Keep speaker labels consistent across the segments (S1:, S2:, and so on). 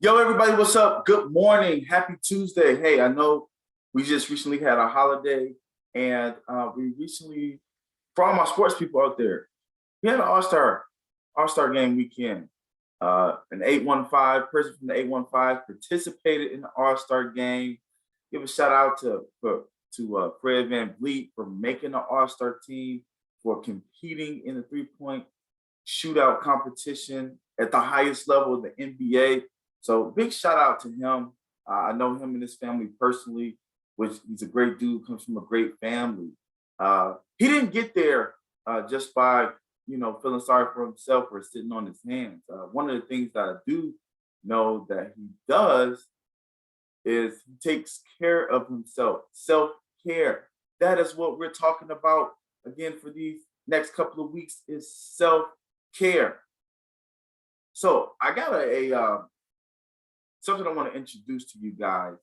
S1: Yo, everybody, what's up? Good morning. Happy Tuesday. Hey, I know we just recently had a holiday, and we recently, for all my sports people out there, we had an All-Star game weekend. An 815 person from the 815 participated in the All-Star game. Give a shout out to Fred Van Vliet for making the All-Star team, for competing in the three-point shootout competition at the highest level of the NBA. So big shout out to him. I know him and his family personally, which he's a great dude, comes from a great family. He didn't get there just by, feeling sorry for himself or sitting on his hands. One of the things that I do know that he does is he takes care of himself, self-care. That is what we're talking about again for these next couple of weeks is self-care. So I got something I want to introduce to you guys,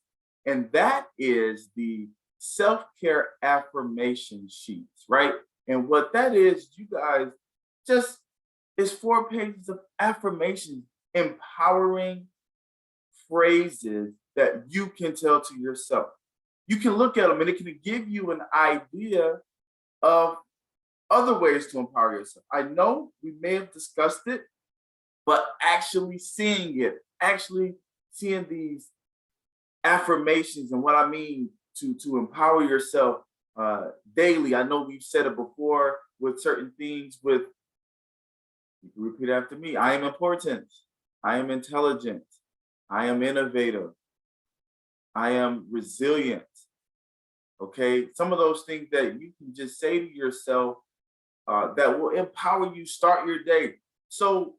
S1: and that is the self-care affirmation sheets, right? And what that is, you guys, just is 4 pages of affirmations, empowering phrases that you can tell to yourself. You can look at them and it can give you an idea of other ways to empower yourself. I know we may have discussed it, but actually seeing it, actually seeing these affirmations and what I mean to empower yourself daily. I know we've said it before with certain things. With you can repeat after me: I am important. I am intelligent. I am innovative. I am resilient. Okay, some of those things that you can just say to yourself that will empower you start your day. So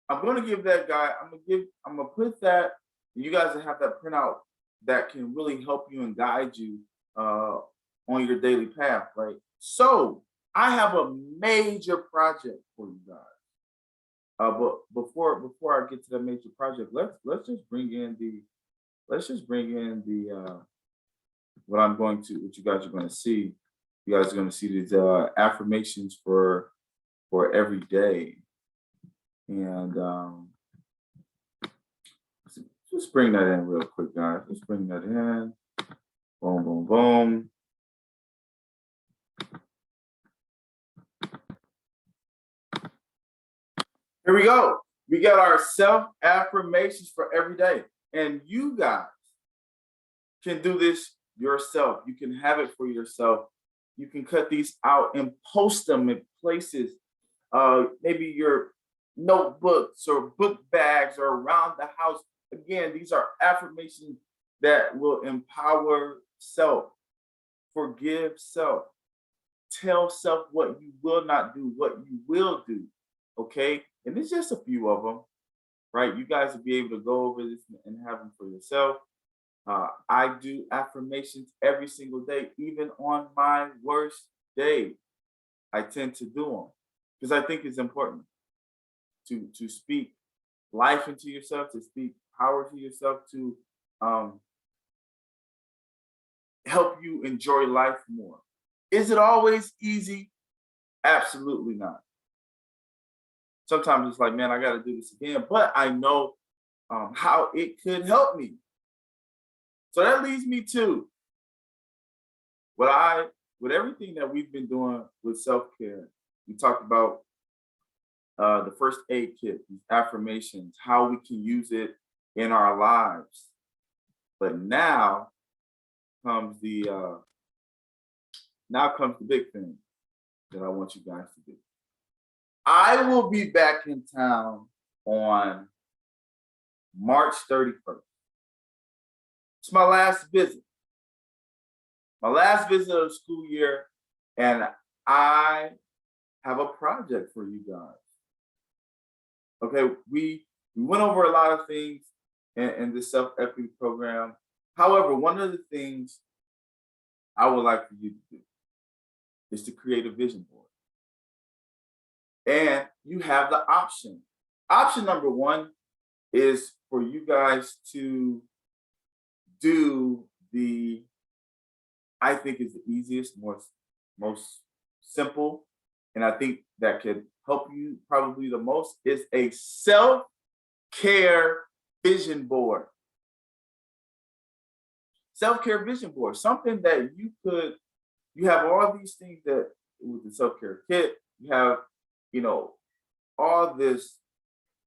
S1: I'm going to give that guy, I'm going to put that, you guys will have that printout that can really help you and guide you on your daily path, right? So I have a major project for you guys. But before I get to that major project, let's just bring in the what you guys are going to see. You guys are going to see these affirmations for every day. And just bring that in real quick, guys. Let's bring that in. Boom, boom, boom. Here we go. We got our self-affirmations for every day. And you guys can do this yourself. You can have it for yourself. You can cut these out and post them in places. Maybe your notebooks or book bags or around the house. Again, these are affirmations that will empower self, forgive self, tell self what you will not do, what you will do. Okay. And it's just a few of them, right? You guys will be able to go over this and have them for yourself. I do affirmations every single day, even on my worst day. I tend to do them because I think it's important to speak life into yourself, to speak power to yourself, to help you enjoy life more. Is it always easy? Absolutely not. Sometimes it's like, man, I got to do this again, but I know how it could help me. So that leads me to with everything that we've been doing with self-care. We talked about the first aid kit, these affirmations, how we can use it in our lives. But now comes the big thing that I want you guys to do. I will be back in town on March 31st. It's my last visit. My last visit of the school year, and I have a project for you guys. Okay, we went over a lot of things in the self-equity program. However, one of the things I would like for you to do is to create a vision board. And you have the option. Option number one is for you guys to do I think is the easiest, most simple, and I think that could help you probably the most, is a care vision board. Self-care vision board, something that you have all these things that with the self-care kit, you have, all this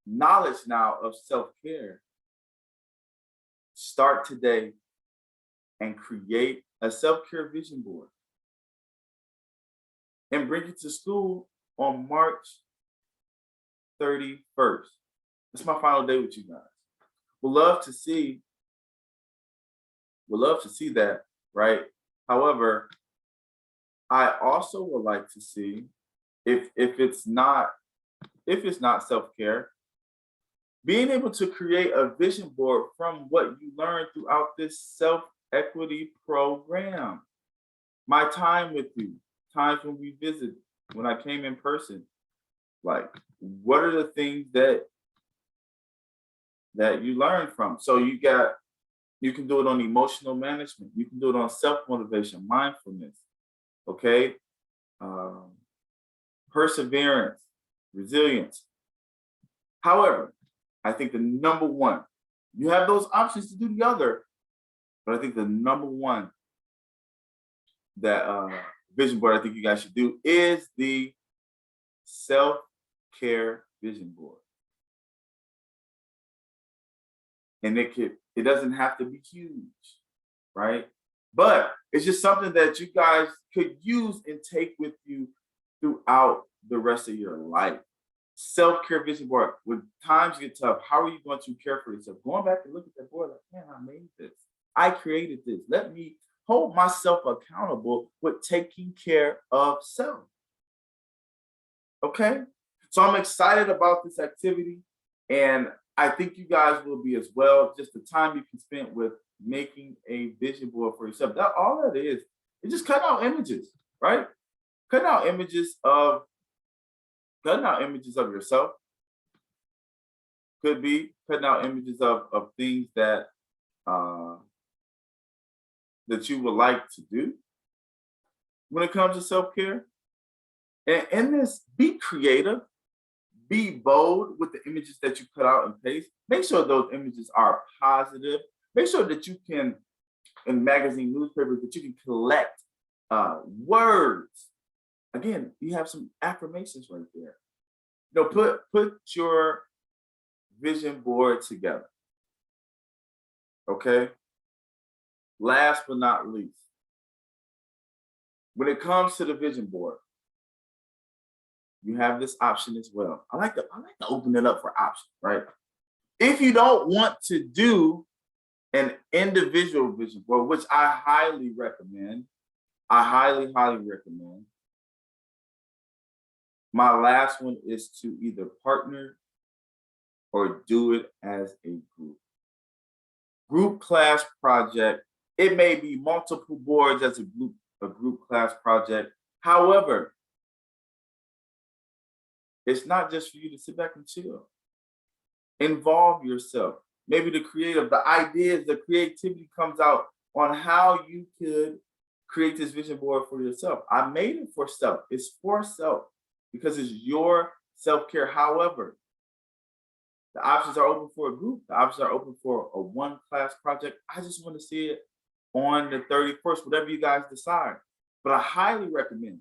S1: knowledge now of self-care. Start today and create a self-care vision board and bring it to school on March 31st. That's my final day with you guys. We'd love to see that, right? However, I also would like to see if it's not self-care, being able to create a vision board from what you learned throughout this self-equity program. My time with you, times when we visited, when I came in person, like what are the things that you learned from? So you can do it on emotional management. You can do it on self-motivation, mindfulness, okay? Perseverance, resilience. However, I think the number one, you have those options to do the other, but I think the number one that vision board I think you guys should do is the self-care vision board. And it doesn't have to be huge, right? But it's just something that you guys could use and take with you throughout the rest of your life. Self-care vision board. When times get tough, how are you going to care for yourself? Going back and look at that board, like, man, I made this. I created this. Let me hold myself accountable with taking care of self. Okay? So I'm excited about this activity, and I think you guys will be as well. Just the time you can spend with making a vision board for yourself. That all that is just cutting out images, right? Cutting out images of yourself. Could be cutting out images of things that that you would like to do when it comes to self-care. And in this, be creative, be bold with the images that you put out and paste. Make sure those images are positive. Make sure that you can, in magazine, newspapers, that you can collect words. Again, you have some affirmations right there. Put your vision board together. Okay? Last but not least, when it comes to the vision board, you have this option as well. I like to open it up for options, right? If you don't want to do an individual vision board, which I highly recommend, highly recommend. My last one is to either partner or do it as a group. Group class project. It may be multiple boards as a group class project. However, it's not just for you to sit back and chill. Involve yourself. Maybe the ideas, the creativity comes out on how you could create this vision board for yourself. I made it for self. It's for self because it's your self-care. However, the options are open for a group. The options are open for a one-class project. I just want to see it on the 31st, whatever you guys decide. But I highly recommend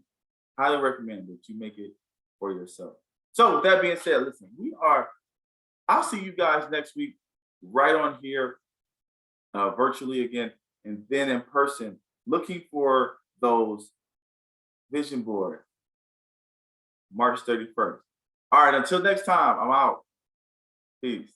S1: that you make it for yourself. So with that being said, listen, I'll see you guys next week right on here, virtually again, and then in person, looking for those vision boards, March 31st. All right, until next time, I'm out. Peace.